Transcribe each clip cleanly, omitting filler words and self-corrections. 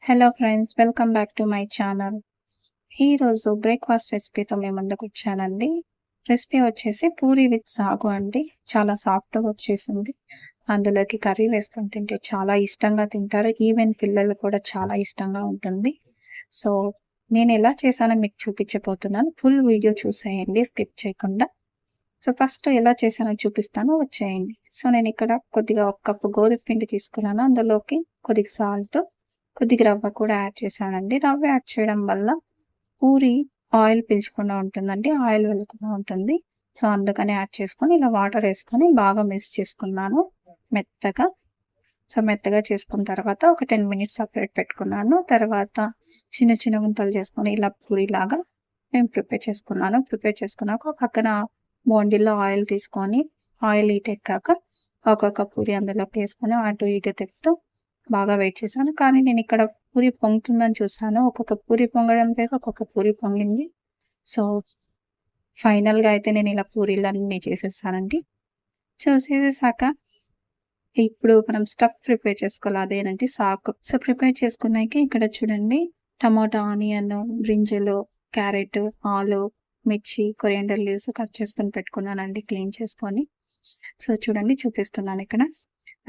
Hello friends, welcome back to my channel. ఈరోజు breakfast రెసిపీతో మేము ముందుకు వచ్చానండి. రెసిపీ వచ్చేసి పూరి విత్ సాగు అండి. చాలా సాఫ్ట్గా వచ్చేసింది. అందులోకి కర్రీ వేసుకొని తింటే చాలా ఇష్టంగా తింటారు. ఈవెన్ పిల్లలు కూడా చాలా ఇష్టంగా ఉంటుంది. సో నేను ఎలా చేశానో మీకు చూపించబోతున్నాను. ఫుల్ వీడియో చూసేయండి, స్కిప్ చేయకుండా. సో ఫస్ట్ ఎలా చేశానో చూపిస్తాను, వచ్చేయండి. సో నేను ఇక్కడ కొద్దిగా 1 కప్పు గోధుమ పిండి తీసుకున్నాను. అందులోకి కొద్దిగా సాల్ట్, కొద్దిగా రవ్వ కూడా యాడ్ చేశానండి. రవ్వ యాడ్ చేయడం వల్ల పూరి ఆయిల్ పీల్చకుండా ఉంటుందండి, ఆయిల్ వెళ్ళకుండా ఉంటుంది. సో అందుకని యాడ్ చేసుకొని ఇలా వాటర్ వేసుకొని బాగా మిక్స్ చేసుకున్నాను మెత్తగా. సో మెత్తగా చేసుకున్న తర్వాత ఒక 10 మినిట్స్ సపరేట్ పెట్టుకున్నాను. తర్వాత చిన్న చిన్న గుంటలు చేసుకొని ఇలా పూరిలాగా నేను ప్రిపేర్ చేసుకున్నాను. ప్రిపేర్ చేసుకున్నాక పక్కన బాండిల్లో ఆయిల్ తీసుకొని, ఆయిల్ హీట్ ఎక్కాక ఒక్కొక్క పూరి అందులోకి వేసుకొని అటు ఇటు తిప్పుతూ బాగా వెయిట్ చేశాను. కానీ నేను ఇక్కడ పూరి పొంగుతుందని చూసాను. ఒక్కొక్క పూరి పొంగడం లేక ఒక్కొక్క పూరి పొంగింది. సో ఫైనల్గా అయితే నేను ఇలా పూరీలన్నీ చేసేసానండి. చేసేసాక ఇప్పుడు మనం స్టఫ్ ప్రిపేర్ చేసుకోవాలి, అదేనంటే సాకు. సో ప్రిపేర్ చేసుకున్నాక ఇక్కడ చూడండి, టమాటా, ఆనియన్, బ్రింజలు, క్యారెట్, ఆలు, మిర్చి, కొరియాండర్ లీవ్స్ కట్ చేసుకొని పెట్టుకున్నానండి, క్లీన్ చేసుకొని. సో చూడండి, చూపిస్తున్నాను ఇక్కడ.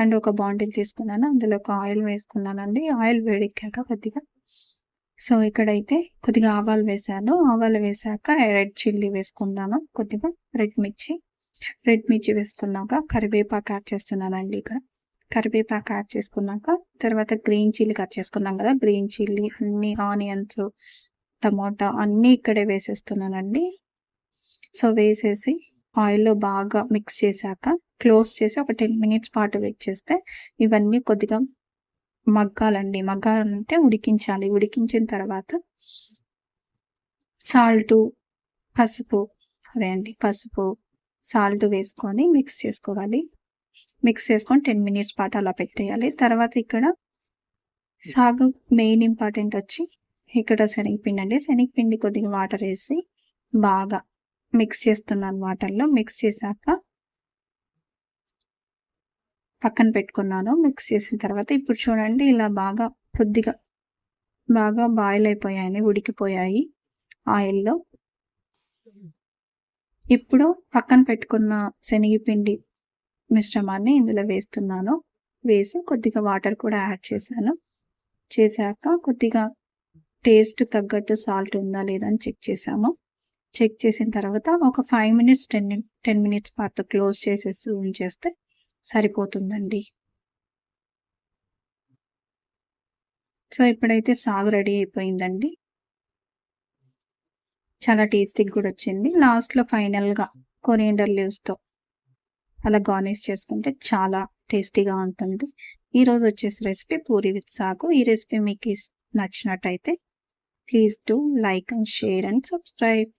అండ్ ఒక బాండిల్ తీసుకున్నాను, అందులో ఒక ఆయిల్ వేసుకున్నానండి. ఆయిల్ వేడెక్కాక కొద్దిగా, సో ఇక్కడైతే కొద్దిగా ఆవాలు వేసాను. ఆవాలు వేసాక రెడ్ చిల్లీ వేసుకున్నాను, కొద్దిగా రెడ్ మిర్చి వేసుకున్నాక కరివేపాకు యాడ్ చేస్తున్నానండి. ఇక్కడ కరివేపాకు యాడ్ చేసుకున్నాక తర్వాత గ్రీన్ చిల్లీ కట్ చేసుకున్నాం కదా, గ్రీన్ చిల్లీ, అన్ని ఆనియన్స్, టమాటా అన్నీ ఇక్కడే వేసేస్తున్నానండి. సో వేసేసి ఆయిల్లో బాగా మిక్స్ చేశాక క్లోజ్ చేసి ఒక 10 మినిట్స్ పాటు వెయిట్ చేస్తే ఇవన్నీ కొద్దిగా మగ్గాలండి. మగ్గాలంటే ఉడికించాలి. ఉడికించిన తర్వాత పసుపు, సాల్ట్ వేసుకొని మిక్స్ చేసుకోవాలి. మిక్స్ చేసుకొని 10 మినిట్స్ పాటు అలా పెట్టేయాలి. తర్వాత ఇక్కడ సాగు మెయిన్ ఇంపార్టెంట్ వచ్చి ఇక్కడ శనగపిండి అండి. శనగపిండి కొద్దిగా వాటర్ వేసి బాగా మిక్స్ చేస్తున్నాను. వాటర్లో మిక్స్ చేశాక పక్కన పెట్టుకున్నాను. మిక్స్ చేసిన తర్వాత ఇప్పుడు చూడండి, ఇలా కొద్దిగా బాగా బాయిల్ అయిపోయాయి, ఉడికిపోయాయి ఆయిల్లో. ఇప్పుడు పక్కన పెట్టుకున్న శనగపిండి మిశ్రమాన్ని ఇందులో వేస్తున్నాను. వేసి కొద్దిగా వాటర్ కూడా యాడ్ చేశాక కొద్దిగా టేస్ట్ తగ్గట్టు సాల్ట్ ఉందా లేదా అని చెక్ చేసాము. చెక్ చేసిన తర్వాత ఒక 5 మినిట్స్ 10 మినిట్స్ పాటు క్లోజ్ చేసేసి ఉంచేస్తే సరిపోతుందండి. సో ఇప్పుడైతే సాగు రెడీ అయిపోయిందండి. చాలా టేస్టీగా కూడా వచ్చింది. లాస్ట్లో ఫైనల్గా కొరియాండర్ లీవ్స్తో అలా గార్నిష్ చేసుకుంటే చాలా టేస్టీగా ఉంటుంది. ఈరోజు వచ్చేసి రెసిపీ పూరి విత్ సాగు. ఈ రెసిపీ మీకు నచ్చినట్టయితే please do like and share and subscribe.